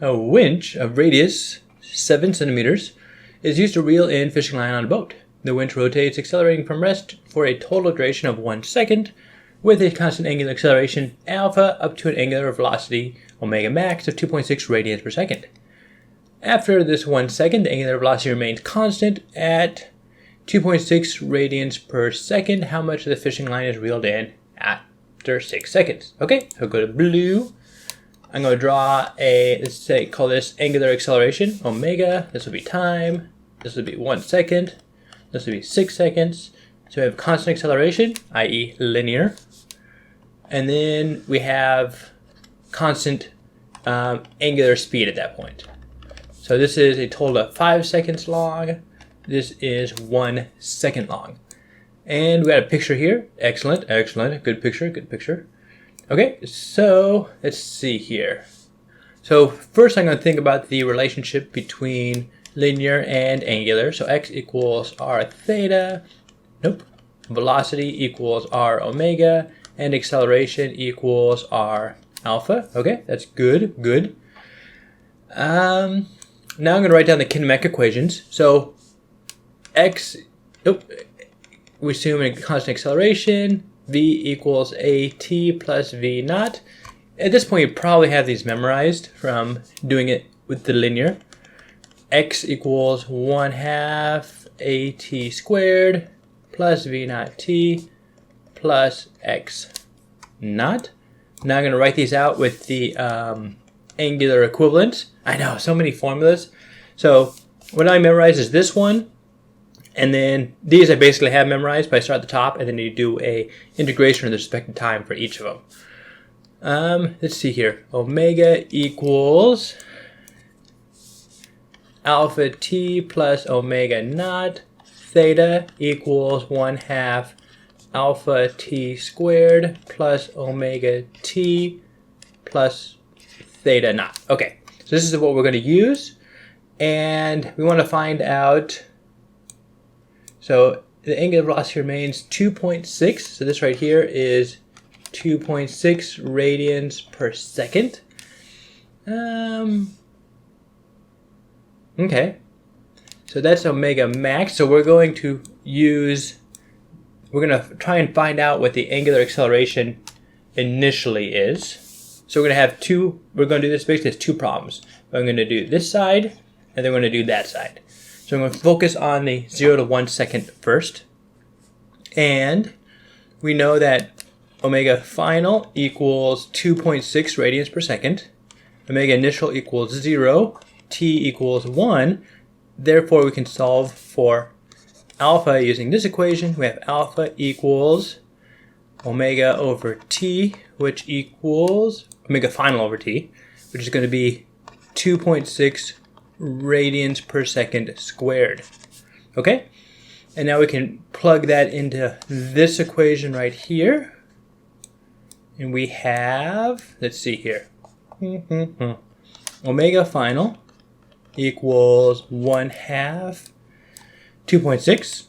A winch of radius 7 centimeters is used to reel in fishing line on a boat. The winch rotates, accelerating from rest for a total duration of 1 second, with a constant angular acceleration alpha up to an angular velocity omega max of 2.6 radians per second. After this 1 second, the angular velocity remains constant at 2.6 radians per second. How much of the fishing line is reeled in after 6 seconds? Okay, so go to blue. I'm going to draw call this angular acceleration, omega. This will be time. This will be 1 second. This will be 6 seconds. So we have constant acceleration, i.e. linear. And then we have constant angular speed at that point. So this is a total of 5 seconds long. This is 1 second long. And we got a picture here. Excellent, excellent. Good picture, good picture. Okay, so let's see here. So first I'm going to think about the relationship between linear and angular. So x equals r theta. Nope. Velocity equals r omega. And acceleration equals r alpha. Okay, that's good, good. Now I'm going to write down the kinematic equations. So we assume a constant acceleration, v equals at plus v naught. At this point, you probably have these memorized from doing it with the linear. X equals 1/2 at squared plus v naught t plus x naught. Now I'm going to write these out with the angular equivalents. I know, so many formulas. So what I memorize is this one. And then these I basically have memorized, but I start at the top and then you do a integration of the respective time for each of them. Let's see here. Omega equals alpha t plus omega naught. Theta equals 1/2 alpha t squared plus omega t plus theta naught. Okay, so this is what we're going to use. And we want to find out. So the angular velocity remains 2.6. So this right here is 2.6 radians per second. Okay. So that's omega max. So we're going to try and find out what the angular acceleration initially is. So we're going to do this basically as two problems. I'm going to do this side, and then we're going to do that side. So I'm going to focus on the 0 to 1 second first. And we know that omega final equals 2.6 radians per second. Omega initial equals 0. T equals 1. Therefore, we can solve for alpha using this equation. We have alpha equals omega over t, which equals omega final over t, which is going to be 2.6 radians per second squared. Okay? And now we can plug that into this equation right here. And we have, let's see here. Omega final equals 1/2 2.6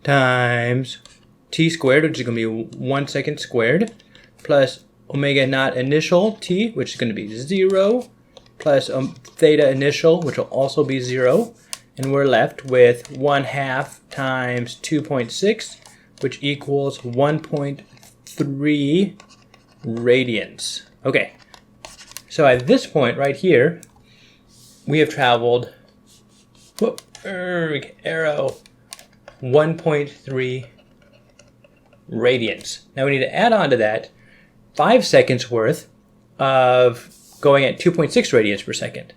times t squared, which is going to be 1 second squared, plus omega naught initial t, which is going to be 0, plus theta initial, which will also be 0. And we're left with 1/2 times 2.6, which equals 1.3 radians. Okay, so at this point right here, we have traveled, arrow, 1.3 radians. Now we need to add on to that 5 seconds worth of going at 2.6 radians per second.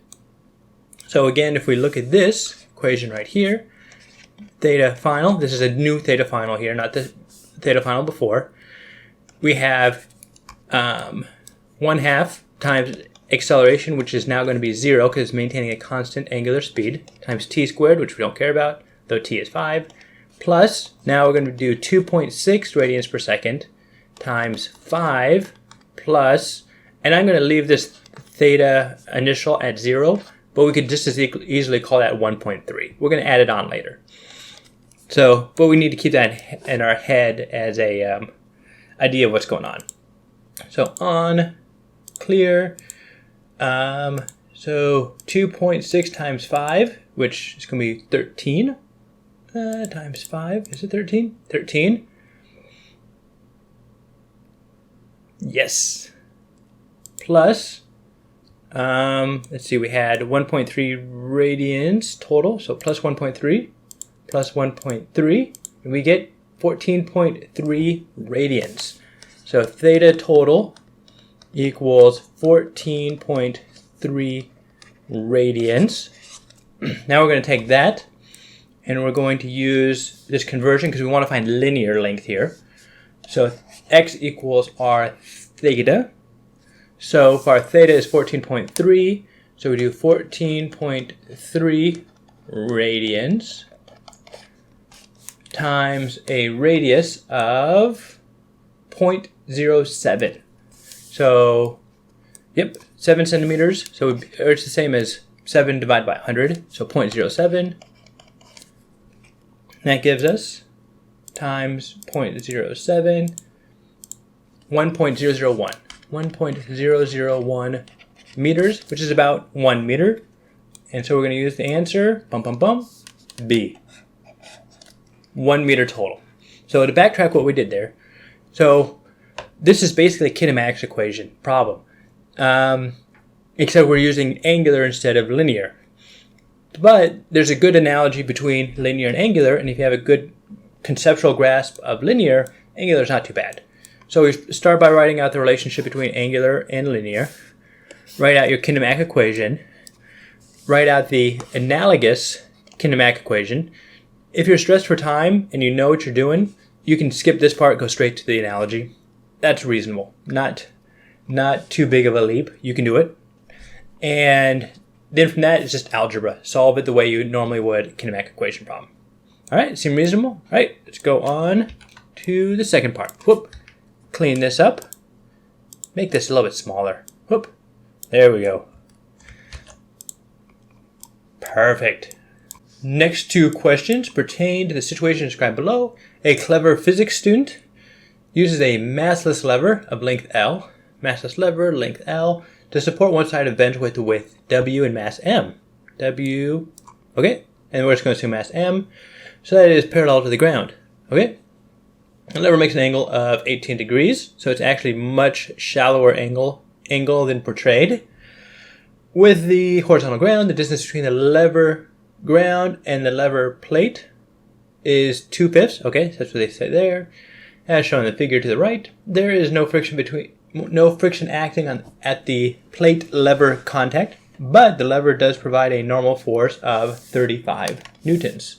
So again, if we look at this equation right here, theta final, this is a new theta final here, not the theta final before. We have 1/2 times acceleration, which is now going to be 0 because it's maintaining a constant angular speed, times t squared, which we don't care about, though t is 5, plus, now we're going to do 2.6 radians per second times 5 plus, and I'm going to leave this theta initial at 0, but we could just as easily call that 1.3. We're going to add it on later. So, but we need to keep that in our head as a idea of what's going on. So on clear. So 2.6 times 5, which is going to be 13, times 5. Is it 13? 13. Yes. Plus, let's see, we had 1.3 radians total, so plus 1.3, plus 1.3, and we get 14.3 radians. So theta total equals 14.3 radians. Now we're going to take that, and we're going to use this conversion because we want to find linear length here. So x equals r theta. So if our theta is 14.3, so we do 14.3 radians times a radius of 0.07. So, yep, 7 centimeters. So it's the same as 7 divided by 100, so 0.07. That gives us times 0.07, 1.001. 1.001 meters, which is about 1 meter. And so we're going to use the answer, B. 1 meter total. So to backtrack what we did there, so this is basically a kinematics equation problem, except we're using angular instead of linear. But there's a good analogy between linear and angular, and if you have a good conceptual grasp of linear, angular is not too bad. So we start by writing out the relationship between angular and linear, write out your kinematic equation, write out the analogous kinematic equation. If you're stressed for time and you know what you're doing, you can skip this part, go straight to the analogy. That's reasonable. Not too big of a leap. You can do it. And then from that, it's just algebra. Solve it the way you normally would a kinematic equation problem. All right, seem reasonable? All right, let's go on to the second part. Whoop. Clean this up. Make this a little bit smaller. Whoop. There we go. Perfect. Next two questions pertain to the situation described below. A clever physics student uses a massless lever of length L, length L, to support one side of bench with the width W and mass M. W, okay, and we're just going to assume mass M, so that it is parallel to the ground, okay? The lever makes an angle of 18 degrees, so it's actually much shallower angle than portrayed. With the horizontal ground, the distance between the lever ground and the lever plate is 2/5. Okay, so that's what they say there. As shown in the figure to the right, there is no friction acting at the plate lever contact, but the lever does provide a normal force of 35 newtons.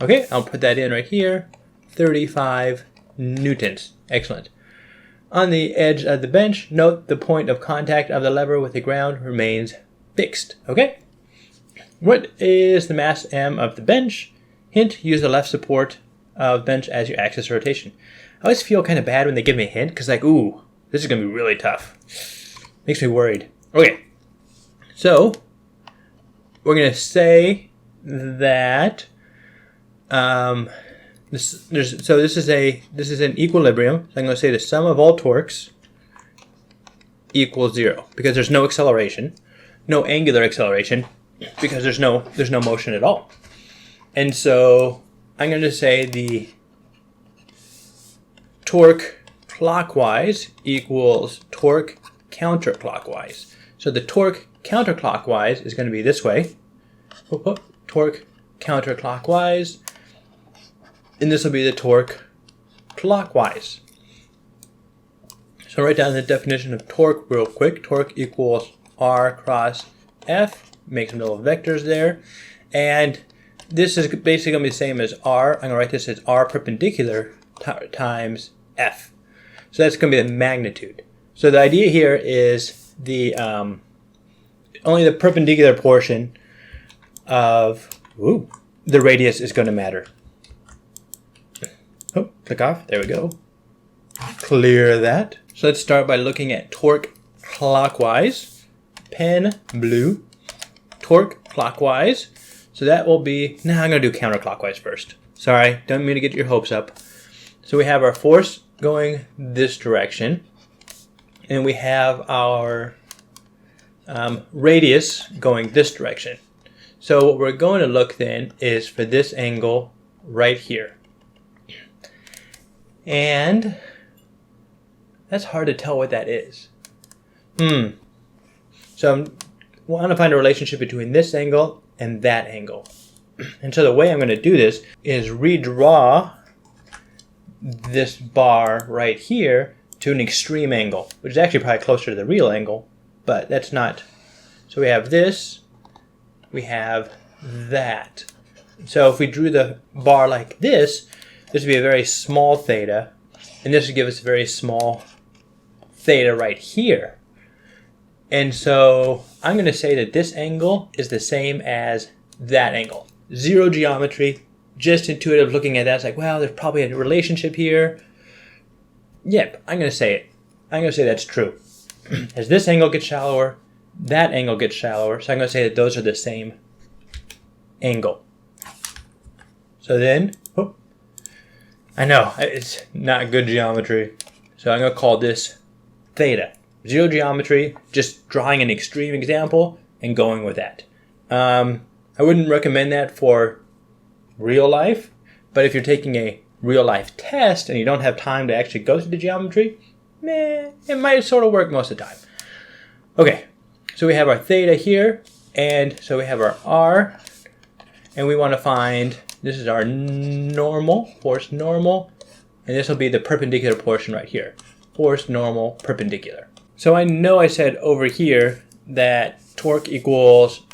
Okay, I'll put that in right here. 35 newtons. Excellent. On the edge of the bench, note the point of contact of the lever with the ground remains fixed. Okay? What is the mass M of the bench? Hint, use the left support of bench as your axis of rotation. I always feel kind of bad when they give me a hint, because like, ooh, this is going to be really tough. Makes me worried. Okay. So, we're going to say that this is an equilibrium. So I'm going to say the sum of all torques equals 0 because there's no acceleration, no angular acceleration because there's no motion at all. And so I'm going to say the torque clockwise equals torque counterclockwise. So the torque counterclockwise is going to be this way. Torque counterclockwise. And this will be the torque clockwise. So write down the definition of torque real quick. Torque equals R cross F. Make some little vectors there. And this is basically going to be the same as R. I'm going to write this as R perpendicular times F. So that's going to be the magnitude. So the idea here is the only the perpendicular portion of the radius is going to matter. Oh, click off. There we go. Clear that. So let's start by looking at torque clockwise. Pen blue. Torque clockwise. So that will be, now I'm going to do counterclockwise first. Sorry, don't mean to get your hopes up. So we have our force going this direction. And we have our radius going this direction. So what we're going to look then is for this angle right here. And that's hard to tell what that is. So I want to find a relationship between this angle and that angle. And so the way I'm going to do this is redraw this bar right here to an extreme angle, which is actually probably closer to the real angle, but that's not. So we have this, we have that. So if we drew the bar like this would be a very small theta, and this would give us a very small theta right here. And so I'm going to say that this angle is the same as that angle. Zero geometry, just intuitive looking at that. It's like, well, there's probably a relationship here. Yep, I'm going to say it. I'm going to say that's true. As this angle gets shallower, that angle gets shallower. So I'm going to say that those are the same angle. So then, I know, it's not good geometry. So I'm going to call this theta. Zero geometry, just drawing an extreme example and going with that. I wouldn't recommend that for real life, but if you're taking a real life test and you don't have time to actually go through the geometry, it might sort of work most of the time. Okay, so we have our theta here, and so we have our r, and we want to find, this is our normal, force normal, and this will be the perpendicular portion right here. Force normal perpendicular. So I know I said over here that torque equals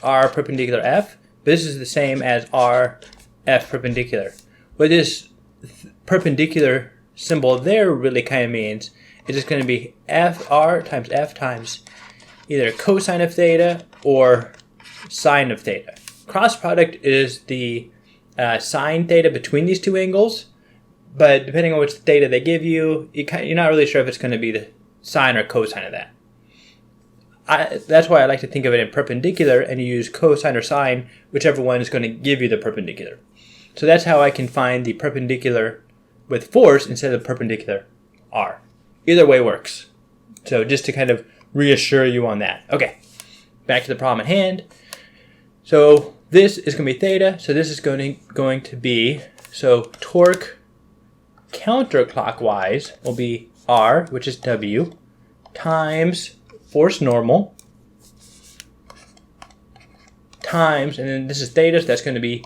r perpendicular f, but this is the same as r f perpendicular. What this perpendicular symbol there really kind of means is it's going to be r times either cosine of theta or sine of theta. Cross product is the sine theta between these two angles, but depending on which theta they give you, you're not really sure if it's going to be the sine or cosine of that. That's why I like to think of it in perpendicular and use cosine or sine, whichever one is going to give you the perpendicular. So that's how I can find the perpendicular with force instead of perpendicular r. Either way works. So just to kind of reassure you on that. Okay, back to the problem at hand. So this is going to be theta, so this is going to be, so torque counterclockwise will be r, which is W, times force normal, times, and then this is theta, so that's going to be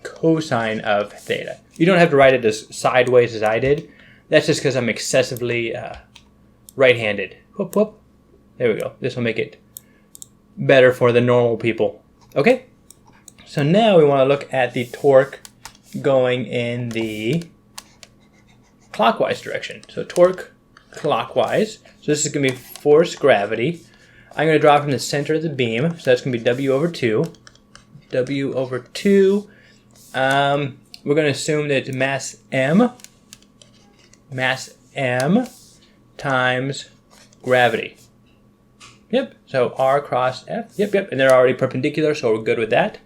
cosine of theta. You don't have to write it as sideways as I did. That's just because I'm excessively right-handed. Whoop, whoop. There we go. This will make it better for the normal people. Okay? So now we want to look at the torque going in the clockwise direction. So torque clockwise. So this is going to be force gravity. I'm going to draw from the center of the beam. So that's going to be W over 2. W over 2. We're going to assume that it's mass M times gravity. Yep, so R cross F. Yep, and they're already perpendicular, so we're good with that.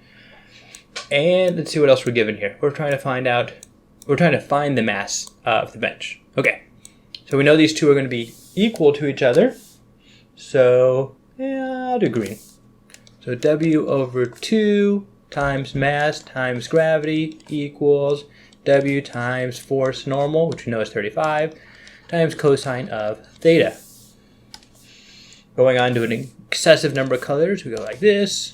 And let's see what else we're given here. We're trying to find the mass of the bench. Okay, so we know these two are going to be equal to each other. So, yeah, I'll do green. So W over 2 times mass times gravity equals W times force normal, which we know is 35, times cosine of theta. Going on to an excessive number of colors, we go like this.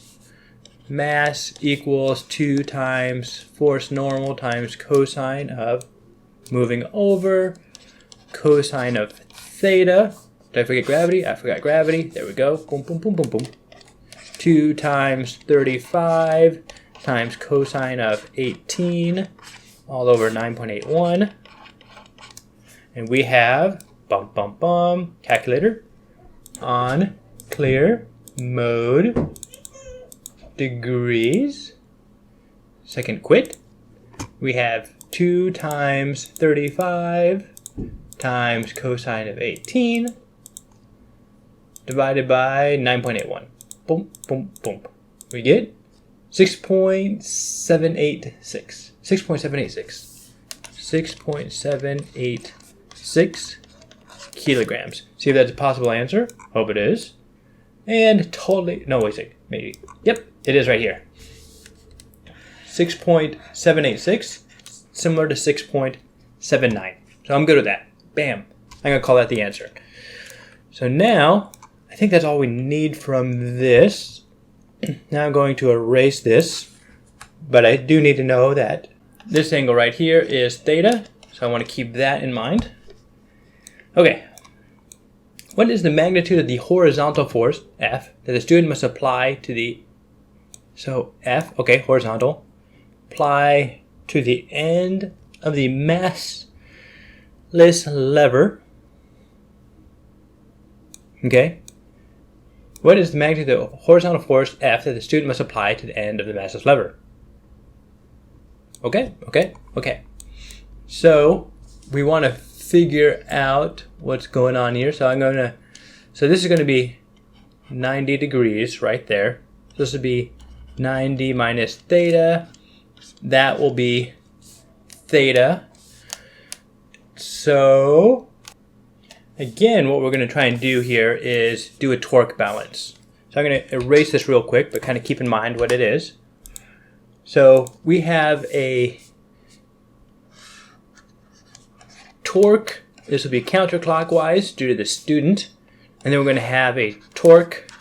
Mass equals 2 times force normal times cosine of, moving over, cosine of theta. Did I forget gravity? I forgot gravity. There we go. Boom, boom, boom, boom, boom. 2 times 35 times cosine of 18 all over 9.81. And we have, calculator, on clear mode, degrees, second quit. We have 2 times 35 times cosine of 18 divided by 9.81. Boom, boom, boom. We get 6.786. 6.786. 6.786 kilograms. See if that's a possible answer. Hope it is. And totally, no, wait a second, maybe. Yep, it is right here. 6.786, similar to 6.79. So I'm good with that. Bam. I'm going to call that the answer. So now, I think that's all we need from this. Now I'm going to erase this, but I do need to know that this angle right here is theta, so I want to keep that in mind. Okay. What is the magnitude of the horizontal force, F, that the student must apply to the, so F, okay, horizontal, apply to the end of the massless lever, okay? What is the magnitude of the horizontal force, F, that the student must apply to the end of the massless lever? Okay. So we want to figure out what's going on here. So so this is going to be 90 degrees right there. So this would be 90 minus theta. That will be theta. So again, what we're going to try and do here is do a torque balance. So I'm going to erase this real quick, but kind of keep in mind what it is. So we have a torque. This will be counterclockwise due to the student. And then we're going to have a torque.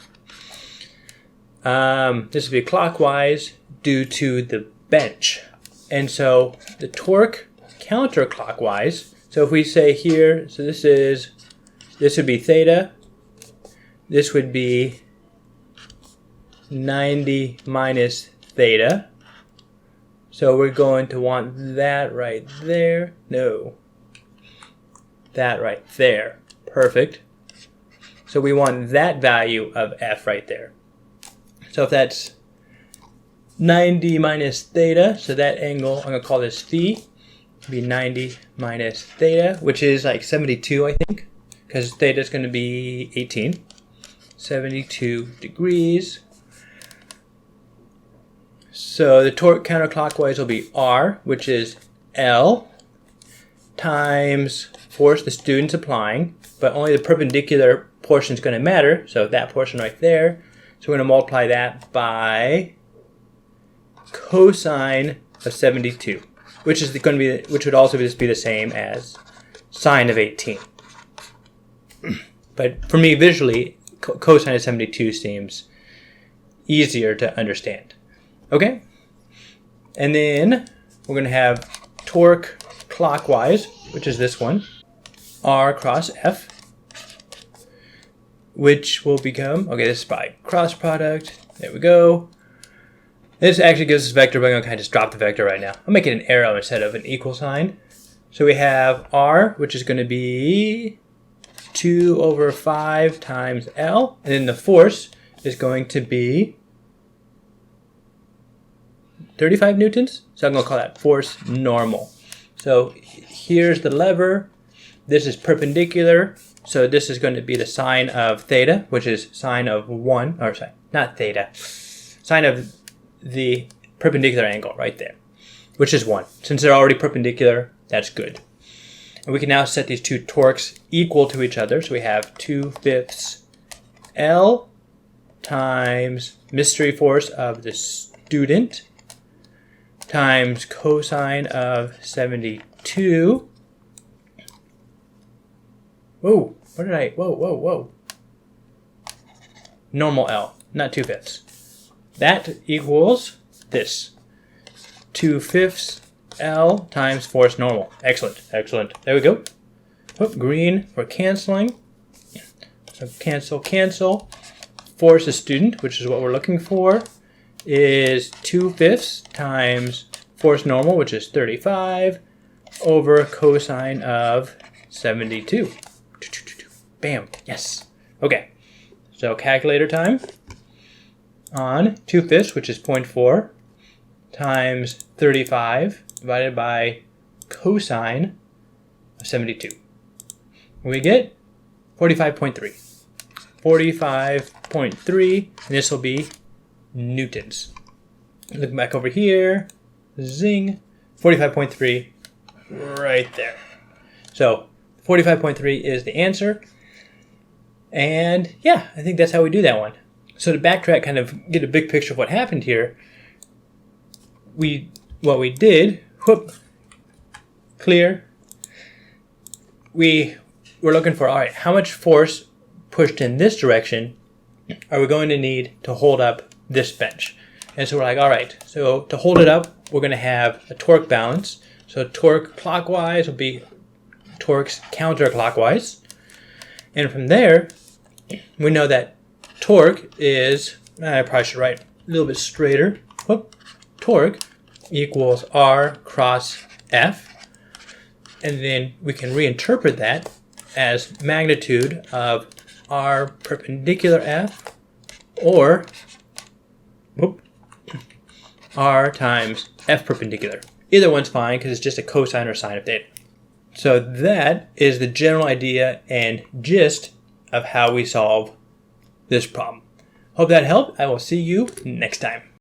This will be clockwise due to the bench. And so the torque counterclockwise. So if we say here, so this would be theta. This would be 90 minus theta. So we're going to want that right there. No. That right there. Perfect. So we want that value of F right there. So if that's 90 minus theta, so that angle, I'm going to call this phi, be 90 minus theta, which is like 72, I think, because theta is going to be 18. 72 degrees. So the torque counterclockwise will be R, which is L, times force the student's applying, but only the perpendicular portion is going to matter, so that portion right there. So we're going to multiply that by cosine of 72, which is going to be, which would also just be the same as sine of 18. But for me, visually, cosine of 72 seems easier to understand. Okay, and then we're going to have torque clockwise, which is this one, R cross F, which will become, okay, this is by cross product. There we go. This actually gives us a vector, but I'm going to kind of just drop the vector right now. I'll make it an arrow instead of an equal sign. So we have R, which is going to be 2 over 5 times L, and then the force is going to be 35 newtons. So I'm going to call that force normal. So here's the lever. This is perpendicular. So this is going to be the sine of theta, which is sine of 1, or sorry, not theta, sine of the perpendicular angle right there, which is 1. Since they're already perpendicular, that's good. And we can now set these two torques equal to each other. So we have 2/5 L times mystery force of the student times cosine of 72. Whoa, what did I, whoa. Normal L, not 2/5. That equals this. 2/5 L times force normal. Excellent. There we go. Oh, green for canceling. So cancel. Force the student, which is what we're looking for, is 2/5 times force normal, which is 35, over cosine of 72. Bam. Yes. Okay. So calculator time. On 2/5, which is 0.4, times 35 divided by cosine of 72. We get 45.3. 45.3, and this will be newtons. Look back over here. Zing. 45.3 right there. So 45.3 is the answer. And yeah, I think that's how we do that one. So to backtrack, kind of get a big picture of what happened here, what we did, clear, we were looking for, all right, how much force pushed in this direction are we going to need to hold up this bench? And so we're like, all right, so to hold it up, we're going to have a torque balance. So torque clockwise will be torques counterclockwise. And from there, we know that torque is, I probably should write a little bit straighter. Torque equals R cross F. And then we can reinterpret that as magnitude of R perpendicular F, or R times F perpendicular. Either one's fine because it's just a cosine or sine of theta. So that is the general idea and gist of how we solve this problem. Hope that helped. I will see you next time.